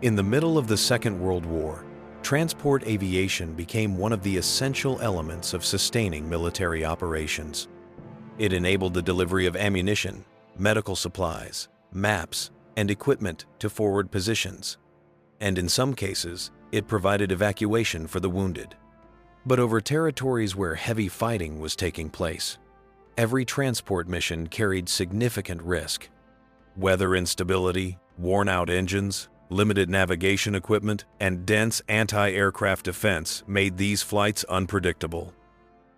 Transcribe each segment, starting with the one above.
In the middle of the Second World War, transport aviation became one of the essential elements of sustaining military operations. It enabled the delivery of ammunition, medical supplies, maps, and equipment to forward positions. And in some cases, it provided evacuation for the wounded. But over territories where heavy fighting was taking place, every transport mission carried significant risk. Weather instability, worn-out engines, limited navigation equipment, and dense anti-aircraft defense made these flights unpredictable.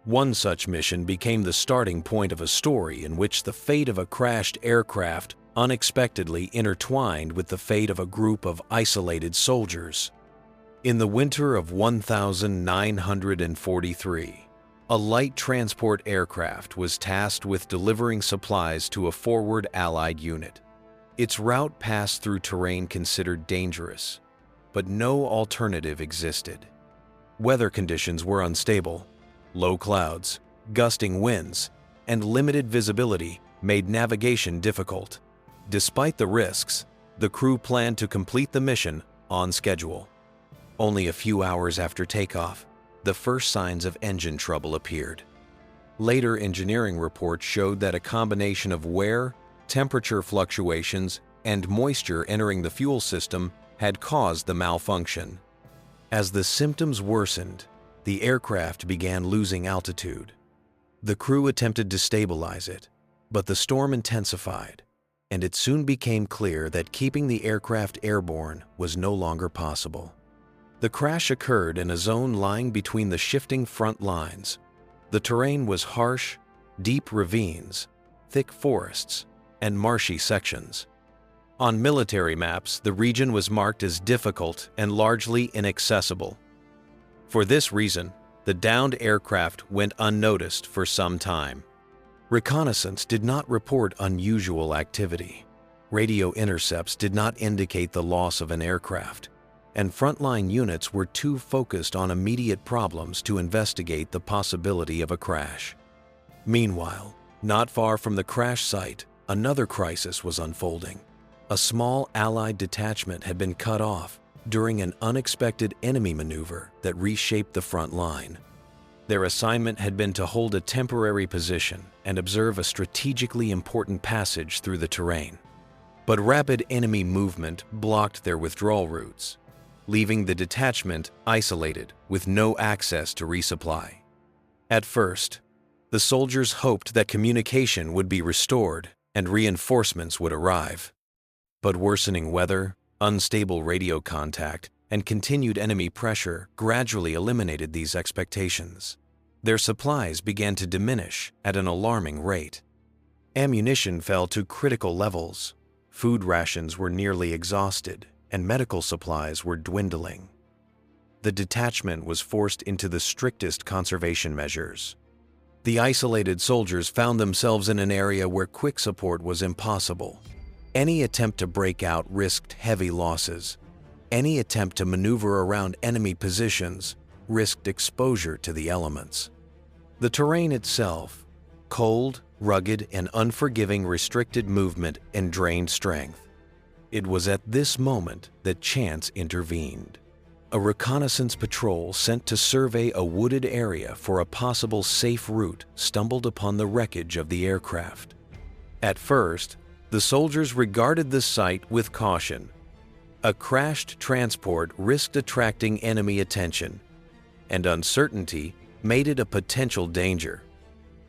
One such mission became the starting point of a story in which the fate of a crashed aircraft unexpectedly intertwined with the fate of a group of isolated soldiers. In the winter of 1943, a light transport aircraft was tasked with delivering supplies to a forward Allied unit. Its route passed through terrain considered dangerous, but no alternative existed. Weather conditions were unstable. Low clouds, gusting winds, and limited visibility made navigation difficult. Despite the risks, the crew planned to complete the mission on schedule. Only a few hours after takeoff, the first signs of engine trouble appeared. Later engineering reports showed that a combination of wear, temperature fluctuations, and moisture entering the fuel system had caused the malfunction. As the symptoms worsened, the aircraft began losing altitude. The crew attempted to stabilize it, but the storm intensified, and it soon became clear that keeping the aircraft airborne was no longer possible. The crash occurred in a zone lying between the shifting front lines. The terrain was harsh, deep ravines, thick forests, and marshy sections. On military maps, the region was marked as difficult and largely inaccessible. For this reason, the downed aircraft went unnoticed for some time. Reconnaissance did not report unusual activity. Radio intercepts did not indicate the loss of an aircraft, and frontline units were too focused on immediate problems to investigate the possibility of a crash. Meanwhile, not far from the crash site, another crisis was unfolding. A small Allied detachment had been cut off during an unexpected enemy maneuver that reshaped the front line. Their assignment had been to hold a temporary position and observe a strategically important passage through the terrain. But rapid enemy movement blocked their withdrawal routes, leaving the detachment isolated with no access to resupply. At first, the soldiers hoped that communication would be restored and reinforcements would arrive. But worsening weather, unstable radio contact, and continued enemy pressure gradually eliminated these expectations. Their supplies began to diminish at an alarming rate. Ammunition fell to critical levels, food rations were nearly exhausted, and medical supplies were dwindling. The detachment was forced into the strictest conservation measures. The isolated soldiers found themselves in an area where quick support was impossible. Any attempt to break out risked heavy losses. Any attempt to maneuver around enemy positions risked exposure to the elements. The terrain itself, cold, rugged, and unforgiving, restricted movement and drained strength. It was at this moment that chance intervened. A reconnaissance patrol sent to survey a wooded area for a possible safe route stumbled upon the wreckage of the aircraft. At first, the soldiers regarded the site with caution. A crashed transport risked attracting enemy attention, and uncertainty made it a potential danger.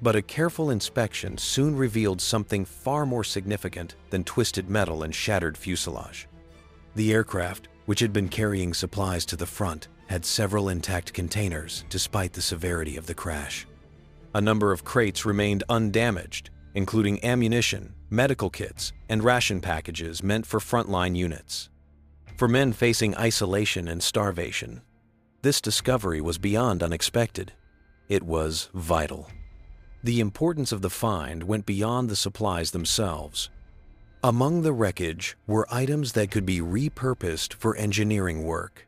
But a careful inspection soon revealed something far more significant than twisted metal and shattered fuselage. The aircraft, which had been carrying supplies to the front, had several intact containers despite the severity of the crash. A number of crates remained undamaged, including ammunition, medical kits, and ration packages meant for frontline units. For men facing isolation and starvation, this discovery was beyond unexpected. It was vital. The importance of the find went beyond the supplies themselves. Among the wreckage were items that could be repurposed for engineering work: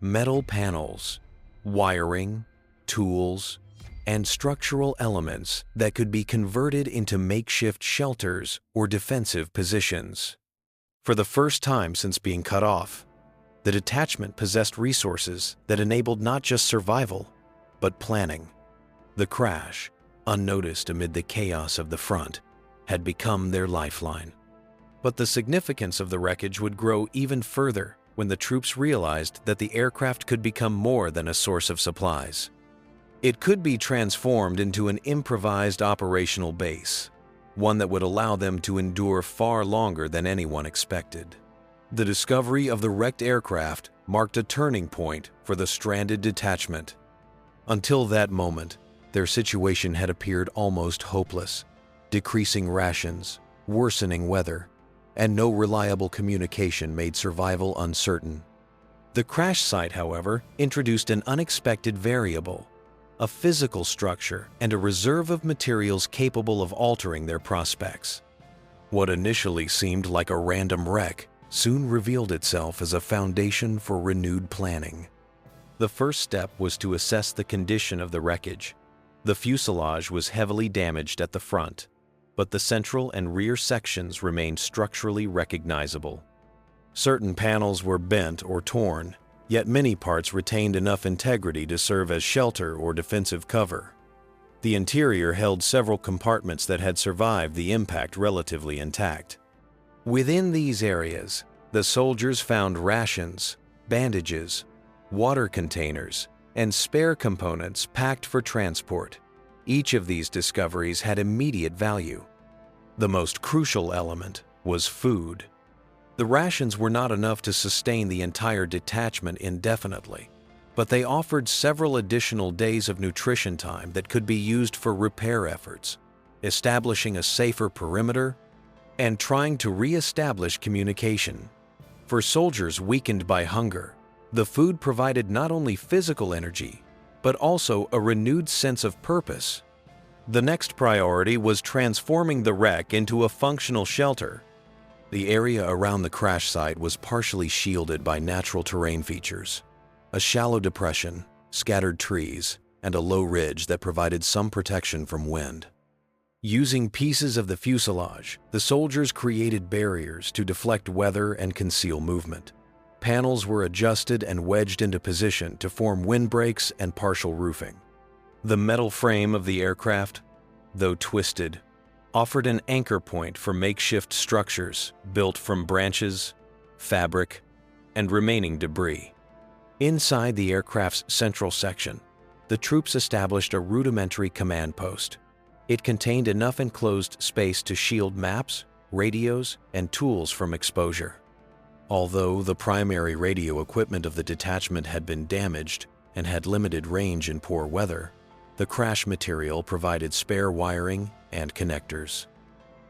metal panels, wiring, tools, and structural elements that could be converted into makeshift shelters or defensive positions. For the first time since being cut off, The detachment possessed resources that enabled not just survival, but planning. The crash, unnoticed amid the chaos of the front, had become their lifeline. But the significance of the wreckage would grow even further when the troops realized that the aircraft could become more than a source of supplies. It could be transformed into an improvised operational base, one that would allow them to endure far longer than anyone expected. The discovery of the wrecked aircraft marked a turning point for the stranded detachment. Until that moment, their situation had appeared almost hopeless. Decreasing rations, worsening weather, and no reliable communication made survival uncertain. The crash site, however, introduced an unexpected variable, a physical structure and a reserve of materials capable of altering their prospects. What initially seemed like a random wreck soon revealed itself as a foundation for renewed planning. The first step was to assess the condition of the wreckage. The fuselage was heavily damaged at the front, but the central and rear sections remained structurally recognizable. Certain panels were bent or torn, yet many parts retained enough integrity to serve as shelter or defensive cover. The interior held several compartments that had survived the impact relatively intact. Within these areas, the soldiers found rations, bandages, water containers, and spare components packed for transport. Each of these discoveries had immediate value. The most crucial element was food. The rations were not enough to sustain the entire detachment indefinitely, but they offered several additional days of nutrition time that could be used for repair efforts, establishing a safer perimeter, and trying to re-establish communication. For soldiers weakened by hunger, the food provided not only physical energy, but also a renewed sense of purpose. The next priority was transforming the wreck into a functional shelter. The area around the crash site was partially shielded by natural terrain features, a shallow depression, scattered trees, and a low ridge that provided some protection from wind. Using pieces of the fuselage, the soldiers created barriers to deflect weather and conceal movement. Panels were adjusted and wedged into position to form windbreaks and partial roofing. The metal frame of the aircraft, though twisted, offered an anchor point for makeshift structures built from branches, fabric, and remaining debris. Inside the aircraft's central section, the troops established a rudimentary command post. It contained enough enclosed space to shield maps, radios, and tools from exposure. Although the primary radio equipment of the detachment had been damaged and had limited range in poor weather, the crash material provided spare wiring and connectors.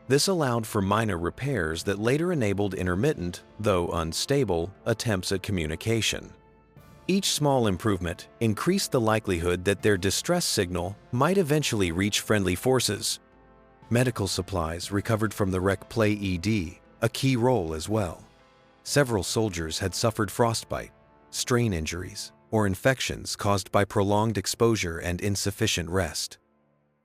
This allowed for minor repairs that later enabled intermittent, though unstable, attempts at communication. Each small improvement increased the likelihood that their distress signal might eventually reach friendly forces. Medical supplies recovered from the wreck played a key role as well. Several soldiers had suffered frostbite, strain injuries, or infections caused by prolonged exposure and insufficient rest.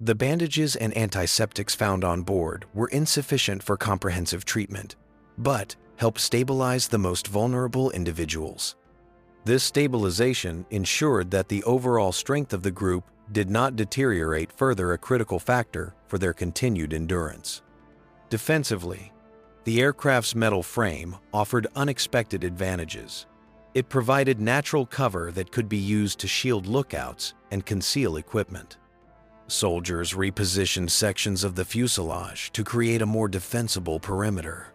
The bandages and antiseptics found on board were insufficient for comprehensive treatment, but helped stabilize the most vulnerable individuals. This stabilization ensured that the overall strength of the group did not deteriorate further, a critical factor for their continued endurance. Defensively, the aircraft's metal frame offered unexpected advantages. It provided natural cover that could be used to shield lookouts and conceal equipment. Soldiers repositioned sections of the fuselage to create a more defensible perimeter.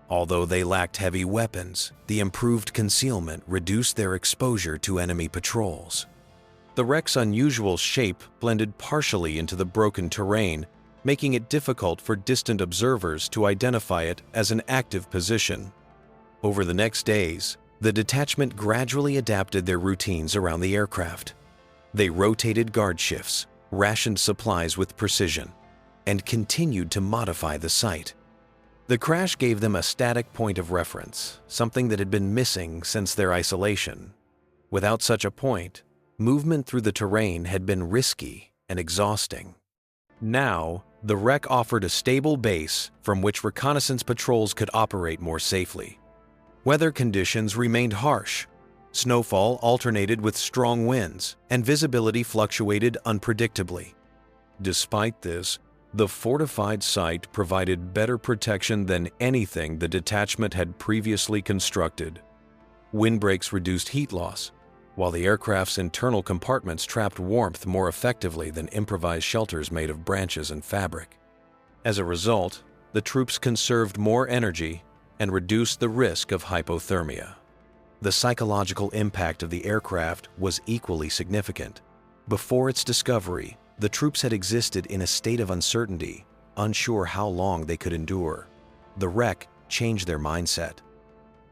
Although they lacked heavy weapons, the improved concealment reduced their exposure to enemy patrols. The wreck's unusual shape blended partially into the broken terrain, making it difficult for distant observers to identify it as an active position. Over the next days, the detachment gradually adapted their routines around the aircraft. They rotated guard shifts, rationed supplies with precision, and continued to modify the site. The crash gave them a static point of reference, something that had been missing since their isolation. Without such a point, movement through the terrain had been risky and exhausting. Now, the wreck offered a stable base from which reconnaissance patrols could operate more safely. Weather conditions remained harsh. Snowfall alternated with strong winds, and visibility fluctuated unpredictably. Despite this, the fortified site provided better protection than anything the detachment had previously constructed. Windbreaks reduced heat loss, while the aircraft's internal compartments trapped warmth more effectively than improvised shelters made of branches and fabric. As a result, the troops conserved more energy and reduced the risk of hypothermia. The psychological impact of the aircraft was equally significant. Before its discovery, the troops had existed in a state of uncertainty, unsure how long they could endure. The wreck changed their mindset.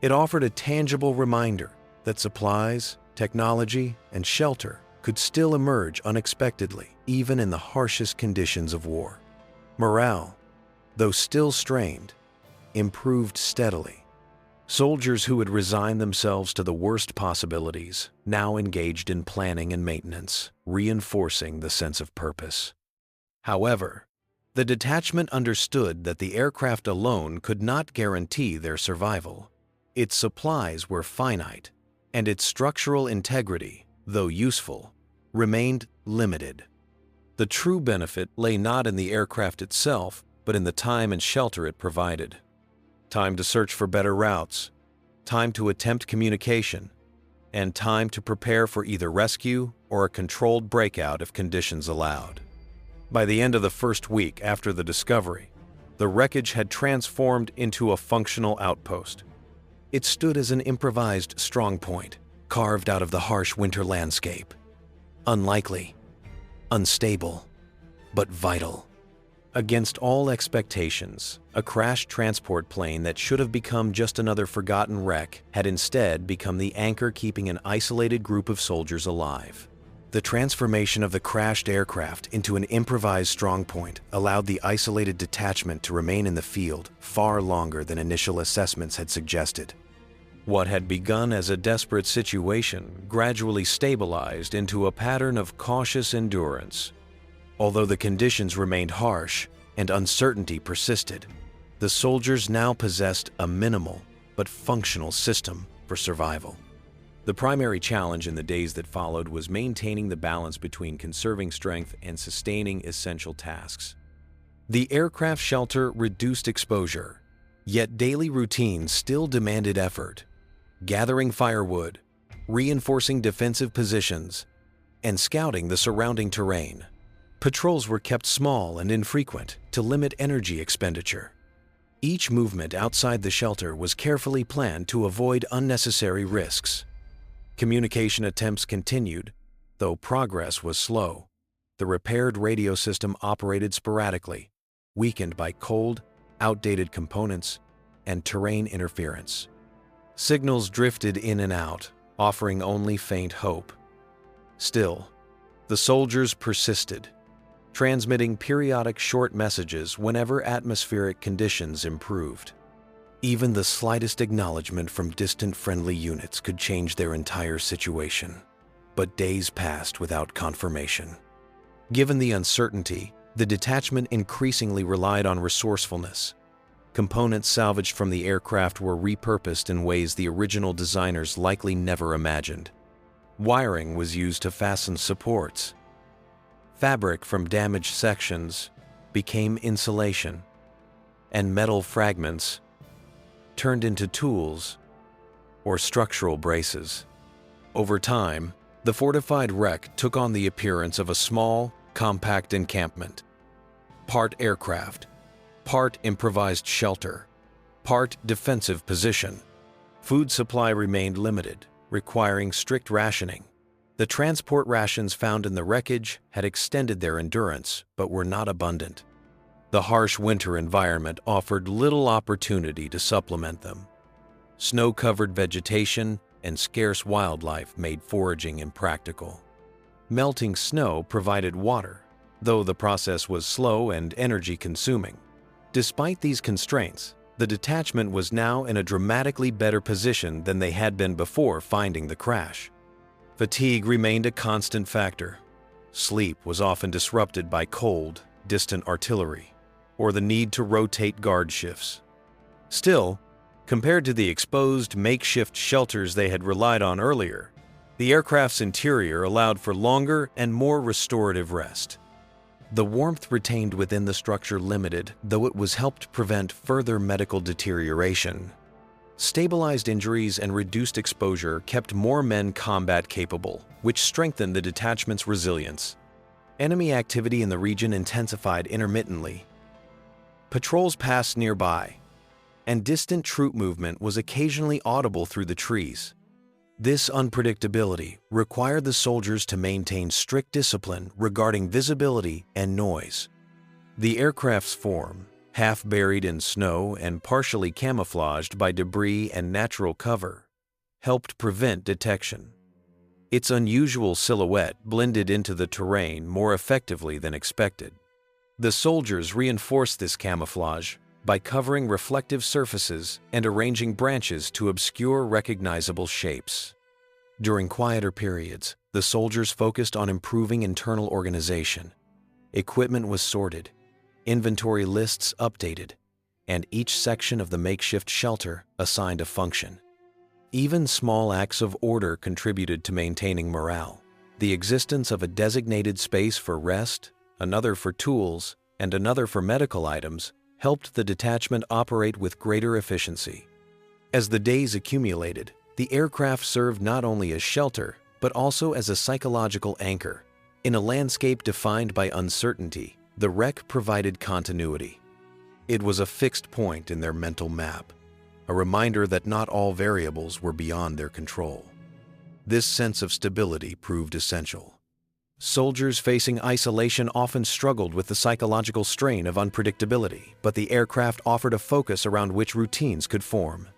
It offered a tangible reminder that supplies, technology, and shelter could still emerge unexpectedly, even in the harshest conditions of war. Morale, though still strained, improved steadily. Soldiers who had resigned themselves to the worst possibilities now engaged in planning and maintenance, reinforcing the sense of purpose. However, the detachment understood that the aircraft alone could not guarantee their survival. Its supplies were finite, and its structural integrity, though useful, remained limited. The true benefit lay not in the aircraft itself, but in the time and shelter it provided. Time to search for better routes, time to attempt communication, and time to prepare for either rescue or a controlled breakout if conditions allowed. By the end of the first week after the discovery, the wreckage had transformed into a functional outpost. It stood as an improvised strongpoint, carved out of the harsh winter landscape. Unlikely, unstable, but vital. Against all expectations, a crashed transport plane that should have become just another forgotten wreck had instead become the anchor keeping an isolated group of soldiers alive. The transformation of the crashed aircraft into an improvised strongpoint allowed the isolated detachment to remain in the field far longer than initial assessments had suggested. What had begun as a desperate situation gradually stabilized into a pattern of cautious endurance. Although the conditions remained harsh and uncertainty persisted, the soldiers now possessed a minimal but functional system for survival. The primary challenge in the days that followed was maintaining the balance between conserving strength and sustaining essential tasks. The aircraft shelter reduced exposure, yet daily routines still demanded effort. Gathering firewood, reinforcing defensive positions, and scouting the surrounding terrain. Patrols were kept small and infrequent to limit energy expenditure. Each movement outside the shelter was carefully planned to avoid unnecessary risks. Communication attempts continued, though progress was slow. The repaired radio system operated sporadically, weakened by cold, outdated components, and terrain interference. Signals drifted in and out, offering only faint hope. Still, the soldiers persisted, transmitting periodic short messages whenever atmospheric conditions improved. Even the slightest acknowledgement from distant friendly units could change their entire situation. But days passed without confirmation. Given the uncertainty, the detachment increasingly relied on resourcefulness. Components salvaged from the aircraft were repurposed in ways the original designers likely never imagined. Wiring was used to fasten supports. Fabric from damaged sections became insulation, and metal fragments turned into tools or structural braces. Over time, the fortified wreck took on the appearance of a small, compact encampment. Part aircraft, part improvised shelter, part defensive position. Food supply remained limited, requiring strict rationing. The transport rations found in the wreckage had extended their endurance, but were not abundant. The harsh winter environment offered little opportunity to supplement them. Snow-covered vegetation and scarce wildlife made foraging impractical. Melting snow provided water, though the process was slow and energy-consuming. Despite these constraints, the detachment was now in a dramatically better position than they had been before finding the crash. Fatigue remained a constant factor. Sleep was often disrupted by cold, distant artillery, or the need to rotate guard shifts. Still, Compared to the exposed, makeshift shelters they had relied on earlier, the aircraft's interior allowed for longer and more restorative rest. The warmth retained within the structure limited, though it was helped prevent further medical deterioration. Stabilized injuries and reduced exposure kept more men combat capable, which strengthened the detachment's resilience. Enemy activity in the region intensified intermittently. Patrols passed nearby, and distant troop movement was occasionally audible through the trees. This unpredictability required the soldiers to maintain strict discipline regarding visibility and noise. The aircraft's form, half buried in snow and partially camouflaged by debris and natural cover, helped prevent detection. Its unusual silhouette blended into the terrain more effectively than expected. The soldiers reinforced this camouflage by covering reflective surfaces and arranging branches to obscure recognizable shapes. During quieter periods, the soldiers focused on improving internal organization. Equipment was sorted, inventory lists updated, and each section of the makeshift shelter assigned a function. Even small acts of order contributed to maintaining morale. The existence of a designated space for rest, another for tools, and another for medical items helped the detachment operate with greater efficiency. As the days accumulated, the aircraft served not only as shelter, but also as a psychological anchor. In a landscape defined by uncertainty, the wreck provided continuity. It was a fixed point in their mental map, a reminder that not all variables were beyond their control. This sense of stability proved essential. Soldiers facing isolation often struggled with the psychological strain of unpredictability, but the aircraft offered a focus around which routines could form.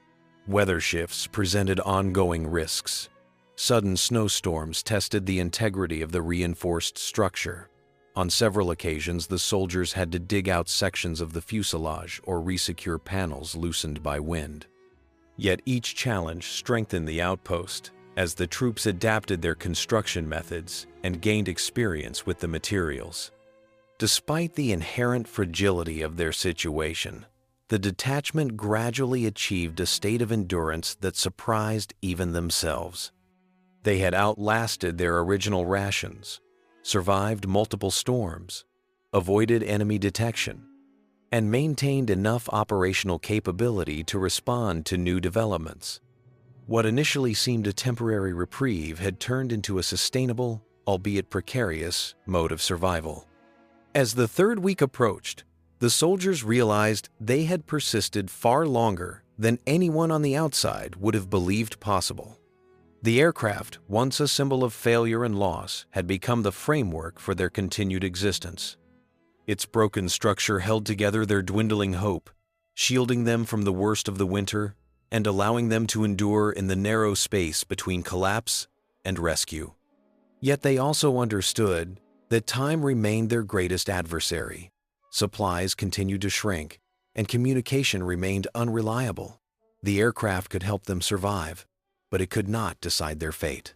Weather shifts presented ongoing risks. Sudden snowstorms tested the integrity of the reinforced structure. On several occasions, the soldiers had to dig out sections of the fuselage or resecure panels loosened by wind. Yet each challenge strengthened the outpost, as the troops adapted their construction methods and gained experience with the materials. Despite the inherent fragility of their situation, the detachment gradually achieved a state of endurance that surprised even themselves. They had outlasted their original rations, survived multiple storms, avoided enemy detection, and maintained enough operational capability to respond to new developments. What initially seemed a temporary reprieve had turned into a sustainable, albeit precarious, mode of survival. As the third week approached, the soldiers realized they had persisted far longer than anyone on the outside would have believed possible. The aircraft, once a symbol of failure and loss, had become the framework for their continued existence. Its broken structure held together their dwindling hope, shielding them from the worst of the winter and allowing them to endure in the narrow space between collapse and rescue. Yet they also understood that time remained their greatest adversary. Supplies continued to shrink, and communication remained unreliable. The aircraft could help them survive, but it could not decide their fate.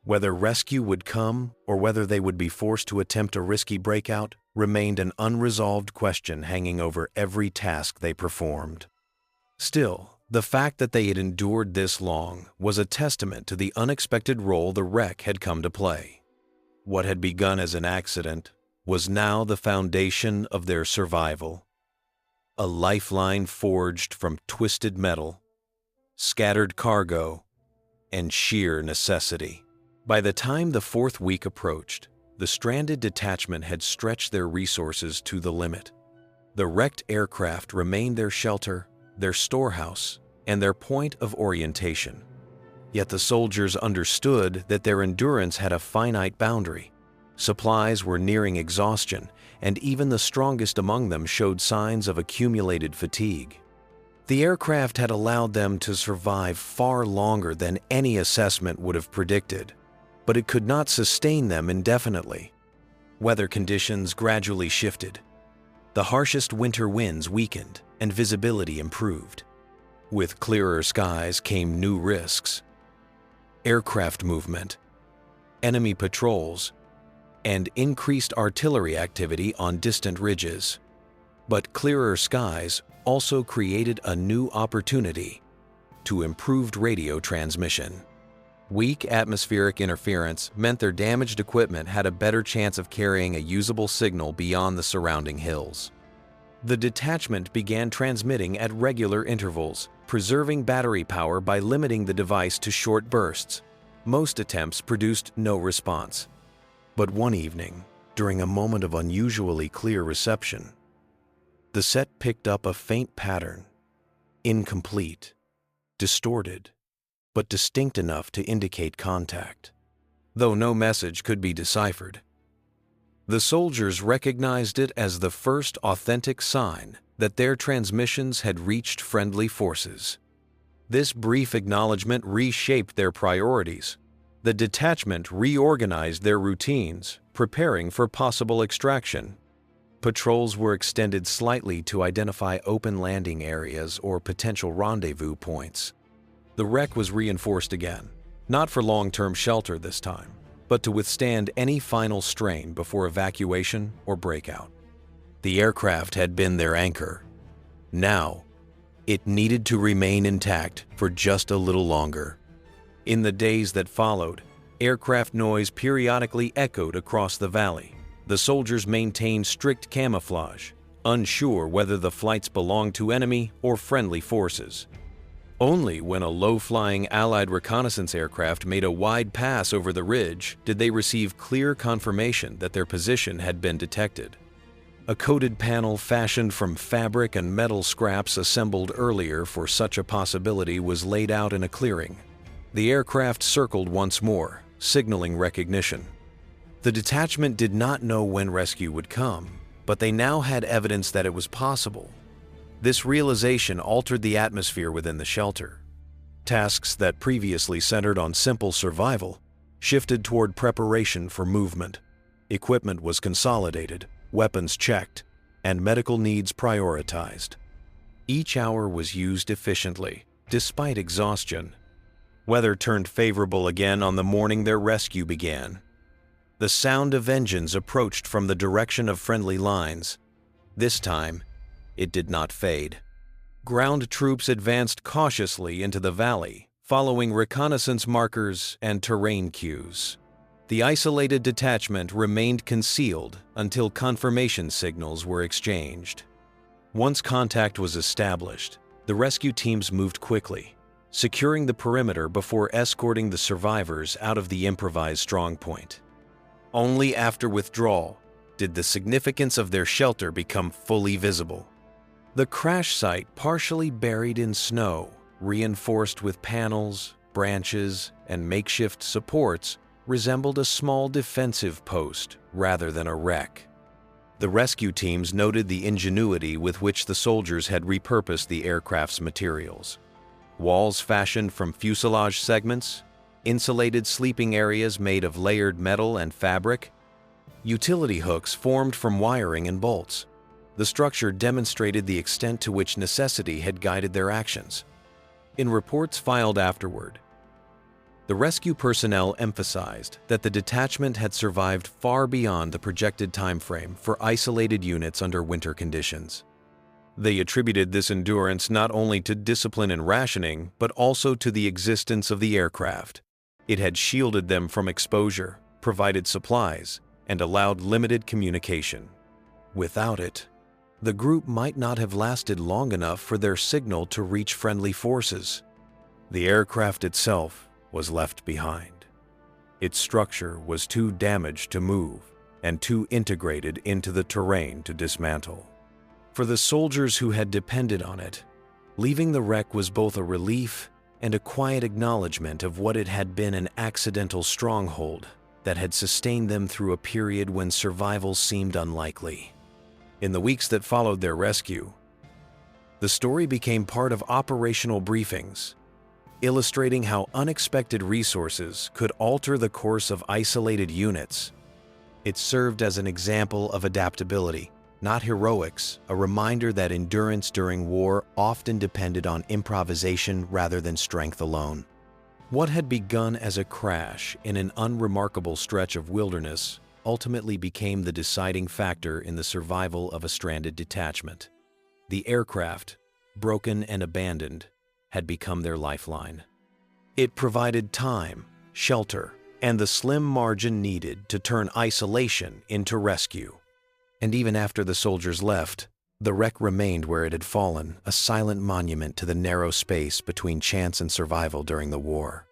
Whether rescue would come or whether they would be forced to attempt a risky breakout remained an unresolved question hanging over every task they performed. Still, the fact that they had endured this long was a testament to the unexpected role the wreck had come to play. What had begun as an accident was now the foundation of their survival. A lifeline forged from twisted metal, scattered cargo, and sheer necessity. By the time the fourth week approached, the stranded detachment had stretched their resources to the limit. The wrecked aircraft remained their shelter, their storehouse, and their point of orientation. Yet the soldiers understood that their endurance had a finite boundary. Supplies were nearing exhaustion, and even the strongest among them showed signs of accumulated fatigue. The aircraft had allowed them to survive far longer than any assessment would have predicted, but it could not sustain them indefinitely. Weather conditions gradually shifted. The harshest winter winds weakened, and visibility improved. With clearer skies came new risks: aircraft movement, enemy patrols, and increased artillery activity on distant ridges. But clearer skies also created a new opportunity to improved radio transmission. Weak atmospheric interference meant their damaged equipment had a better chance of carrying a usable signal beyond the surrounding hills. The detachment began transmitting at regular intervals, preserving battery power by limiting the device to short bursts. Most attempts produced no response. But one evening, during a moment of unusually clear reception, the set picked up a faint pattern, incomplete, distorted, but distinct enough to indicate contact, though no message could be deciphered. The soldiers recognized it as the first authentic sign that their transmissions had reached friendly forces. This brief acknowledgement reshaped their priorities. The detachment reorganized their routines, preparing for possible extraction. Patrols were extended slightly to identify open landing areas or potential rendezvous points. The wreck was reinforced again, not for long-term shelter this time, but to withstand any final strain before evacuation or breakout. The aircraft had been their anchor. Now, it needed to remain intact for just a little longer. In the days that followed, aircraft noise periodically echoed across the valley. The soldiers maintained strict camouflage, unsure whether the flights belonged to enemy or friendly forces. Only when a low-flying Allied reconnaissance aircraft made a wide pass over the ridge did they receive clear confirmation that their position had been detected. A coated panel fashioned from fabric and metal scraps assembled earlier for such a possibility was laid out in a clearing. The aircraft circled once more, signaling recognition. The detachment did not know when rescue would come, but they now had evidence that it was possible. This realization altered the atmosphere within the shelter. Tasks that previously centered on simple survival shifted toward preparation for movement. Equipment was consolidated, weapons checked, and medical needs prioritized. Each hour was used efficiently, despite exhaustion. Weather turned favorable again on the morning their rescue began. The sound of engines approached from the direction of friendly lines. This time, it did not fade. Ground troops advanced cautiously into the valley, following reconnaissance markers and terrain cues. The isolated detachment remained concealed until confirmation signals were exchanged. Once contact was established, the rescue teams moved quickly, securing the perimeter before escorting the survivors out of the improvised strongpoint. Only after withdrawal did the significance of their shelter become fully visible. The crash site, partially buried in snow, reinforced with panels, branches, and makeshift supports, resembled a small defensive post rather than a wreck. The rescue teams noted the ingenuity with which the soldiers had repurposed the aircraft's materials. Walls fashioned from fuselage segments, insulated sleeping areas made of layered metal and fabric, utility hooks formed from wiring and bolts. The structure demonstrated the extent to which necessity had guided their actions. In reports filed afterward, the rescue personnel emphasized that the detachment had survived far beyond the projected timeframe for isolated units under winter conditions. They attributed this endurance not only to discipline and rationing, but also to the existence of the aircraft. It had shielded them from exposure, provided supplies, and allowed limited communication. Without it, the group might not have lasted long enough for their signal to reach friendly forces. The aircraft itself was left behind. Its structure was too damaged to move and too integrated into the terrain to dismantle. For the soldiers who had depended on it, leaving the wreck was both a relief and a quiet acknowledgement of what it had been, an accidental stronghold that had sustained them through a period when survival seemed unlikely. In the weeks that followed their rescue, the story became part of operational briefings, illustrating how unexpected resources could alter the course of isolated units. It served as an example of adaptability, not heroics, a reminder that endurance during war often depended on improvisation rather than strength alone. What had begun as a crash in an unremarkable stretch of wilderness ultimately became the deciding factor in the survival of a stranded detachment. The aircraft, broken and abandoned, had become their lifeline. It provided time, shelter, and the slim margin needed to turn isolation into rescue. And even after the soldiers left, the wreck remained where it had fallen, a silent monument to the narrow space between chance and survival during the war.